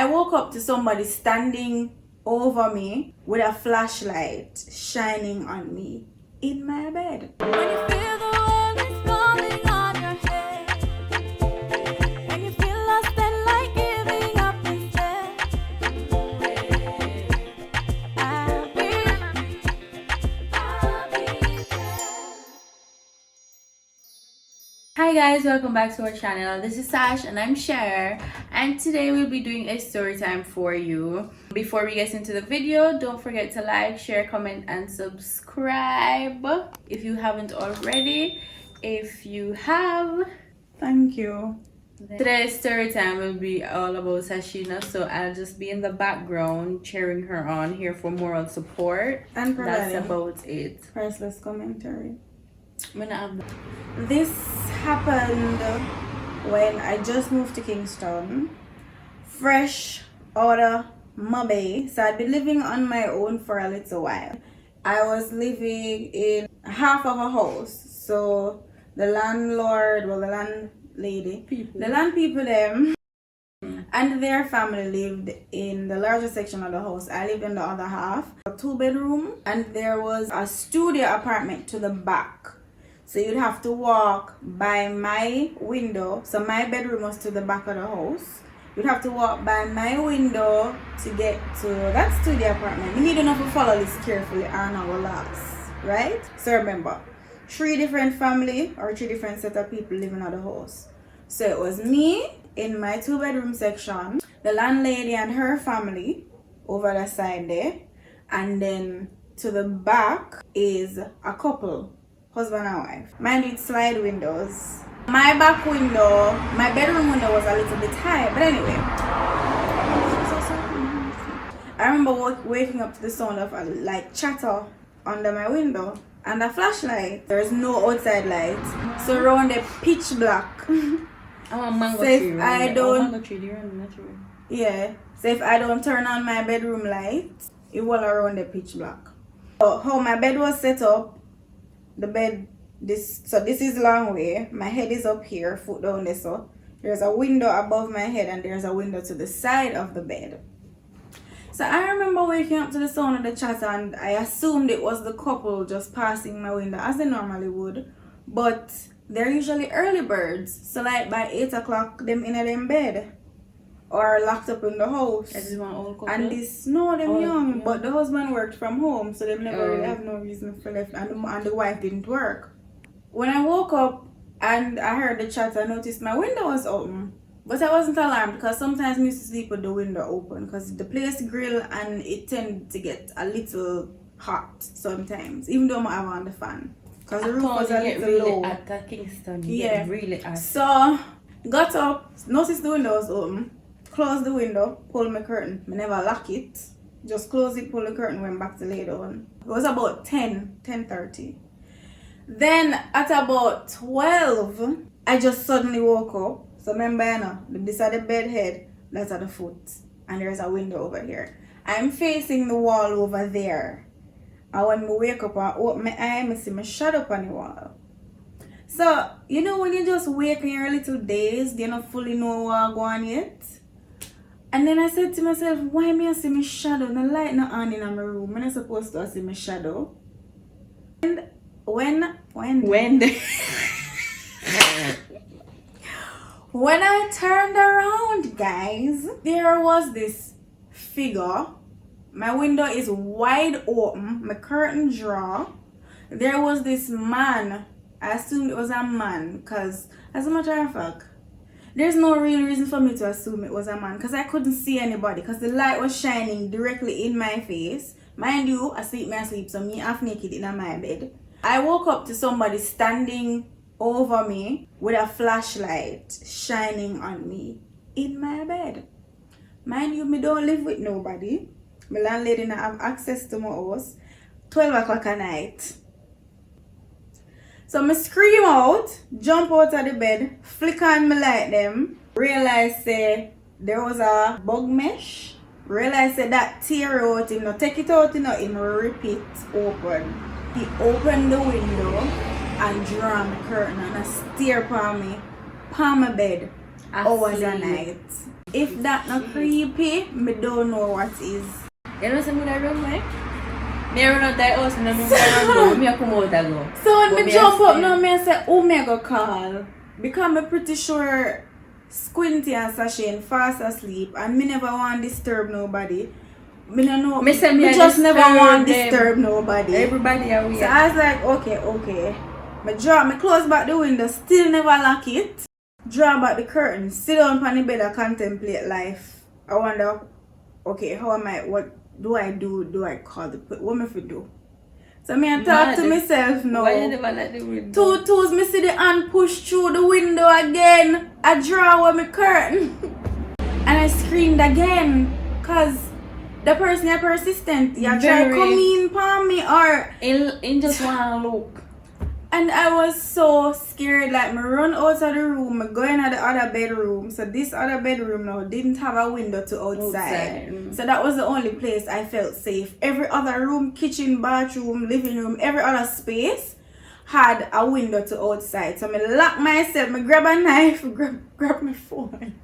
I woke up to somebody standing over me with a flashlight shining on me in my bed. When you feel the world is falling on your head, when you feel lost and like giving up instead, I'll be there. Hi guys, welcome back to our channel. This is Sash and I'm Sher, and today we'll be doing a story time for you. Before we get into the video, don't forget to like, share, comment and subscribe if you haven't already. If you have, Thank you. today's story time will be all about Sashina, so I'll just be in the background cheering her on, here for moral support, And that's providing about it. priceless commentary. I'm This happened when I just moved to Kingston, fresh out of Mobay. So I'd been living on my own for a little while. I was living in half of a house. So the landlord, well, the landlady, the land people them and their family lived in the larger section of the house. I lived in the other half, a 2-bedroom, and there was a studio apartment to the back. So you'd have to walk by my window. So my bedroom was to the back of the house. You'd have to walk by my window to get to that studio apartment. You need enough to follow this carefully or not will last, right? So remember, 3 different family or 3 different set of people living at the house. So it was me in my 2-bedroom section, the landlady and her family over the side there, and then to the back is a couple, husband and wife. Mind you, it's slide windows. My back window, my bedroom window was a little bit high, but anyway. I remember waking up to the sound of like chatter under my window and a flashlight. There's no outside light, so around the pitch black. I'm a mango So if tree. I don't- mango tree, you're in the natural. Yeah, so if I don't turn on my bedroom light, it will around the pitch black. So how my bed was set up, the bed, this is long way. My head is up here, foot down there, so there's a window above my head and there's a window to the side of the bed. So I remember waking up to the sound of the chatter and I assumed it was the couple just passing my window as they normally would, but they're usually early birds, so like by 8 o'clock them in them bed or locked up in the house. This is one old couple. And this, no, them Oh, young, yeah. but the husband worked from home, so they never really Oh. have no reason for left, and the wife didn't work. When I woke up and I heard the chat, I noticed my window was open, but I wasn't alarmed because sometimes I used to sleep with the window open because the place grill and it tended to get a little hot sometimes, even though I have on the fan because the roof was a little really low. at Kingston. Yeah. Get really hot. So got up, noticed the window was open, closed the window, pulled my curtain. I never lock it. Just close it, pull the curtain, went back to lay down. It was about 10:30. Then at about 12, I just suddenly woke up. So remember, you know, this is the bed head, that's at the foot. And there's a window over here. I'm facing the wall over there. And when I wake up and open my eye, I see my shadow on the wall. So, you know when you just wake and you're a little dazed, you don't fully know what's going on yet? And then I said to myself, why me I see my shadow? The light not on in my room. I'm not supposed to see my shadow. And when I turned around, guys, there was this figure. My window is wide open, my curtain drawn. There was this man. I assumed it was a man because, as a matter of fact, there's no real reason for me to assume it was a man because I couldn't see anybody because the light was shining directly in my face. Mind you, I sleep, so me half naked in my bed. I woke up to somebody standing over me with a flashlight shining on me in my bed. Mind you, me don't live with nobody. My landlady not have access to my house. 12 o'clock at night. So I scream out, jump out of the bed, flick on my light them, realize there was a bug mesh, realize that tear out, him no take it out, him rip it open. He opened the window and drawn the curtain and stare upon me, upon my bed, hours and night. If that not creepy, me don't know what is. You know something I run like? Me run out that house and I run me come out and go. So when But me me jump up still- now, me I say, oh, me I go call. Because I'm pretty sure Squinty and Sashin fast asleep and me never want disturb nobody. Me no know. Me say me a just never disturb want them. disturb nobody. Everybody are So weird. I was like, okay. Me close back the window, still never lock it. Draw back the curtain, sit down on the bed and contemplate life. I wonder, okay, what do I do? Do I call the police? What me fi do? So me I talk to Mad. myself now. Why you never let the window? Two toes, me see the hand push through the window again. I draw with my curtain. And I screamed again. Cause the person is persistent. You try Very. come in upon me or... In just one look. And I was so scared, like me run out of the room, me go in the other bedroom. So this other bedroom now didn't have a window to outside. So that was the only place I felt safe. Every other room, kitchen, bathroom, living room, every other space had a window to outside. So me lock myself, me grab a knife, grab my phone.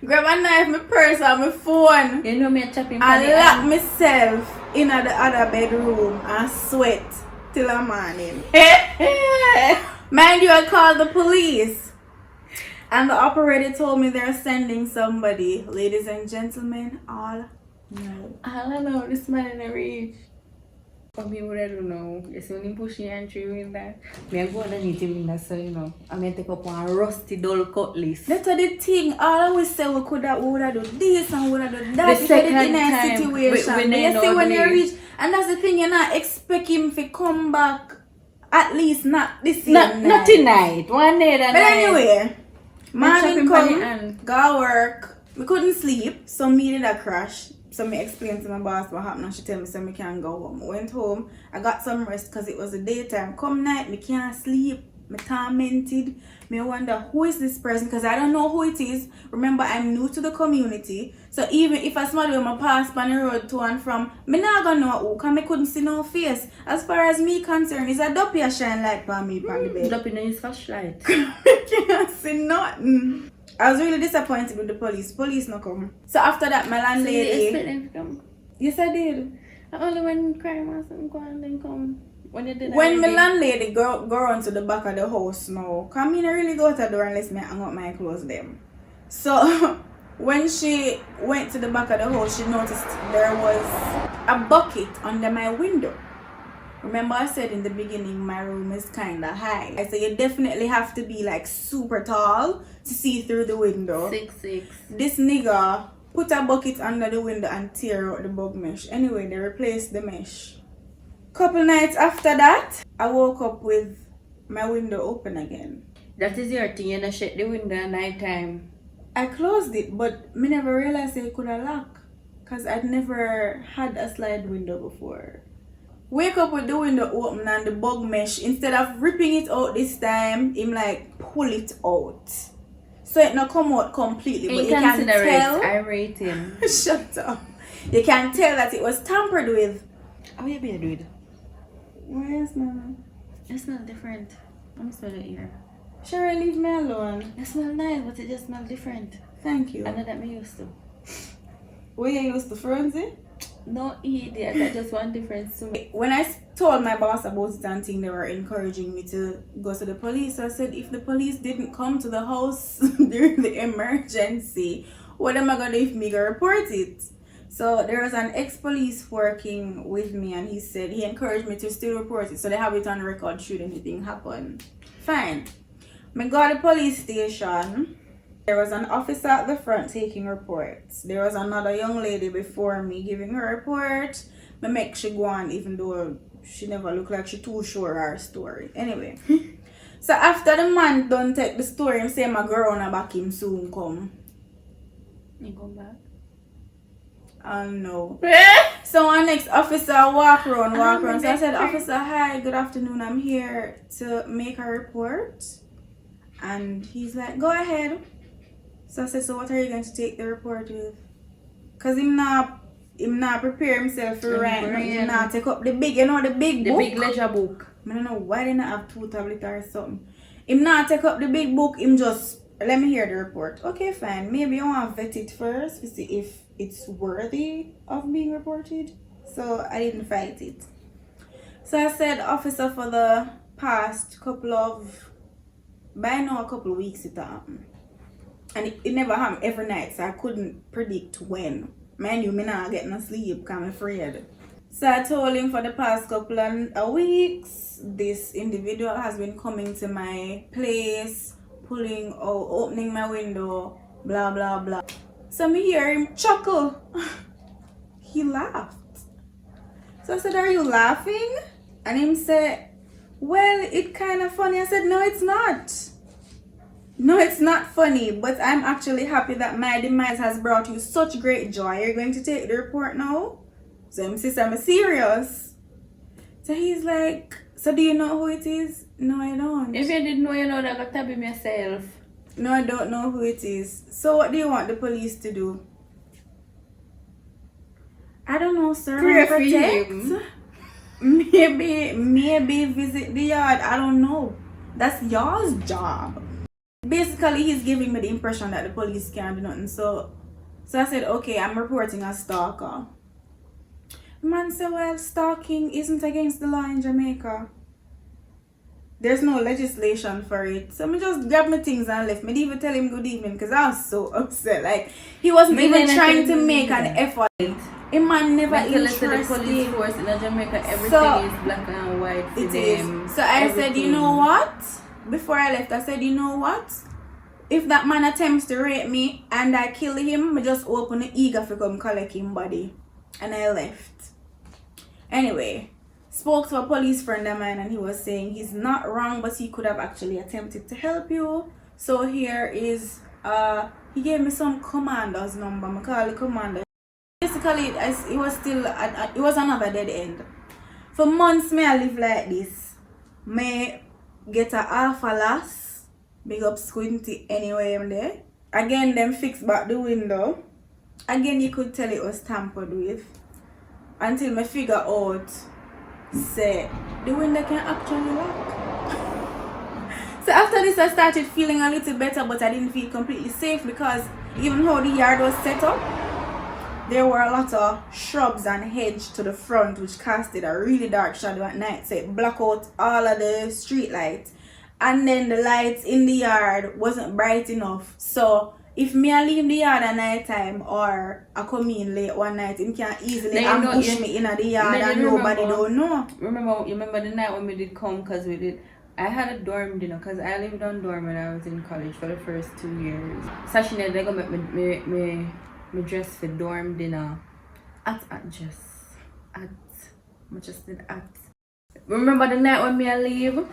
Grab a knife, my purse and my phone. You know me a chopping I lock myself in the other bedroom and sweat till the morning. Mind you, I called the police. And the operator told me they're sending somebody. Ladies and gentlemen, all no. I don't know, this man in the reach. For me, what I don't know. You see when him pushing entry in there, me I go underneath him in there, so you know. I'm going to take up one rusty dull cutlass. That's the thing. All I would say we would have done this and would have done that. The We did it second in a time, situation. when they You see know when the you way. reach, and that's the thing, you're not expect him to come back. At least not this same Not night. tonight. One day that But night. anyway, morning chopping pan come, and- go work. We couldn't sleep, so me did a crash. So me explained to my boss what happened and she tell me so me can't go home. I went home, I got some rest because it was the daytime. Come night, me can't sleep, me tormented. Me wonder who is this person because I don't know who it is. Remember, I'm new to the community. So even if I smell when I pass on the road to and from, me not gonna know who because me couldn't see no face. As far as me concerned, is a duppy a shine light for me on the bed. Up in his flashlight. I can't see nothing. I was really disappointed with the police. Police no come. So after that, my So you expect landlady. them to come? Yes, I did. Only when crime or something go and then come. When you did When my already. landlady go on to the back of the house now, come in, I really go to the door unless me hang up my clothes them. So when she went to the back of the house, she noticed there was a bucket under my window. Remember I said in the beginning my room is kinda high. So you definitely have to be like super tall to see through the window. 6'6". This nigga put a bucket under the window and tear out the bug mesh. Anyway, they replaced the mesh. Couple nights after that, I woke up with my window open again. That is your thing, you know, shut the window at night time. I closed it, but me never realized it could have lock. Cause I'd never had a slide window before. Wake up with the window open and the bug mesh, instead of ripping it out this time, him like pull it out. So it not come out completely, but you can tell. I rate him. Shut up. You can tell that it was tampered with. How you be doing? Why is no? It smells different. I'm smell it here. Sure, leave me alone. It smells nice, but it just smells different. Thank you. I know that me used to. Were you used to frenzy? No idiot, I just want difference to me. When I told my boss about it and thing, they were encouraging me to go to the police. So I said, if the police didn't come to the house during the emergency, what am I gonna do if me go report it? So there was an ex-police working with me and he said he encouraged me to still report it so they have it on record should anything happen. Fine. Me go to the police station. There was an officer at the front taking reports. There was another young lady before me giving her report. Me make she go on even though she never looked like she too sure her story. Anyway. So after the man done take the story, him say my girl on back him soon come. You come back? No. So our next officer walk around. So I said, officer, hi, good afternoon. I'm here to make a report. And he's like, go ahead. So I said, so what are you going to take the report with? Because him not prepare himself for right now. Him not take up the big, the big book. The big ledger book. I don't know why they not have 2 tablets or something. Him not take up the big book, him just let me hear the report. Okay, fine. Maybe I want to vet it first to see if it's worthy of being reported. So I didn't fight it. So I said, officer, for the past couple of weeks it happened. And it never happened every night, so I couldn't predict when. Mind you, me not getting no sleep because I'm afraid. So I told him for the past couple of weeks, this individual has been coming to my place, pulling or opening my window, blah blah blah. So me hear him chuckle. He laughed. So I said, are you laughing? And him said, well, it kind of funny. I said, no, it's not. No, it's not funny, but I'm actually happy that my demise has brought you such great joy. You're going to take the report now? So him says, I'm serious. So he's like, so do you know who it is? No, I don't. If you didn't know, you know that I got to be myself. No, I don't know who it is. So what do you want the police to do? I don't know, sir. Pray for Protect? him. Maybe visit the yard. I don't know. That's y'all's job. Basically, he's giving me the impression that the police can't do nothing. So I said, okay, I'm reporting a stalker. The man said, well, stalking isn't against the law in Jamaica. There's no legislation for it. So I just grabbed my things and left. I didn't even tell him good evening because I was so upset. Like, he wasn't even trying to make an effort. A man never interested. The police force in Jamaica, everything is black and white for them. So I said, you know what? Before I left, I said, you know what? If that man attempts to rape me and I kill him, I just open the eager for come collect him body. And I left. Anyway, spoke to a police friend of mine and he was saying he's not wrong, but he could have actually attempted to help you. So here is, he gave me some commander's number. I call the commander. Basically, it was still, it was another dead end. For months, I live like this. May get a half a loss. Big up Squinty anyway I'm there. Again, them fix back the window. Again, you could tell it was tampered with. Until me figure out, say, the window can actually lock. So after this, I started feeling a little better, but I didn't feel completely safe because even how the yard was set up, there were a lot of shrubs and hedge to the front which casted a really dark shadow at night, so it blocked out all of the street lights. And then the lights in the yard wasn't bright enough, so if me I leave the yard at night time or I come in late one night, him can easily ambush me in the yard and nobody don't know. You remember the night when we did come, because I had a dorm dinner because I lived on dorm when I was in college for the first 2 years. Sash and Sher, they go make me dress for dorm dinner at. Remember the night when I leave?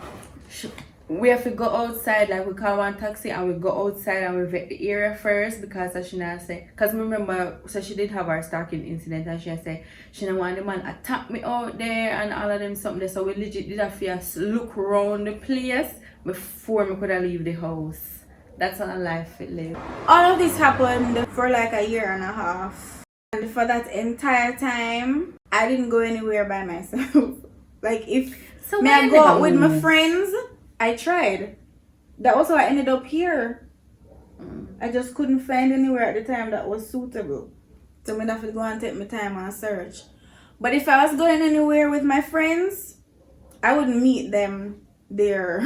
We have to go outside, like we call one taxi and we go outside and we vet the area first because she say, because remember, so she did have her stalking incident and she said she didn't want the man attack me out there and all of them something there. So we legit did have to look around the place before we could leave the house. That's how life it lived. All of this happened for like a year and a half. And for that entire time, I didn't go anywhere by myself. Like if I go out with my friends, I tried. That was how I ended up here. I just couldn't find anywhere at the time that was suitable. So I have to go and take my time and search. But if I was going anywhere with my friends, I wouldn't meet them there.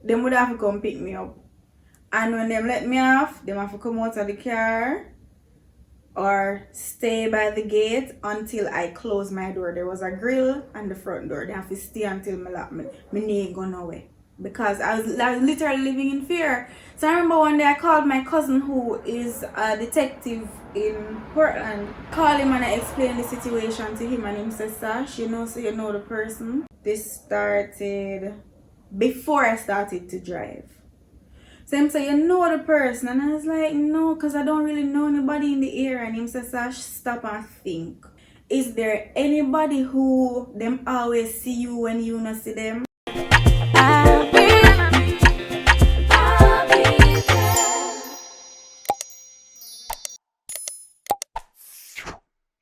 They would have to come pick me up. And when they let me off, they have to come out of the car or stay by the gate until I close my door. There was a grill and the front door. They have to stay until me lock me ain't go nowhere. Because I was literally living in fear. So I remember one day I called my cousin who is a detective in Portland. Called him and I explained the situation to him and him said, Sash, you know, so you know the person. This started before I started to drive. So him say, you know the person? And I was like, no, because I don't really know anybody in the area. And him says, Sash, stop and think. Is there anybody who them always see you when you not see them?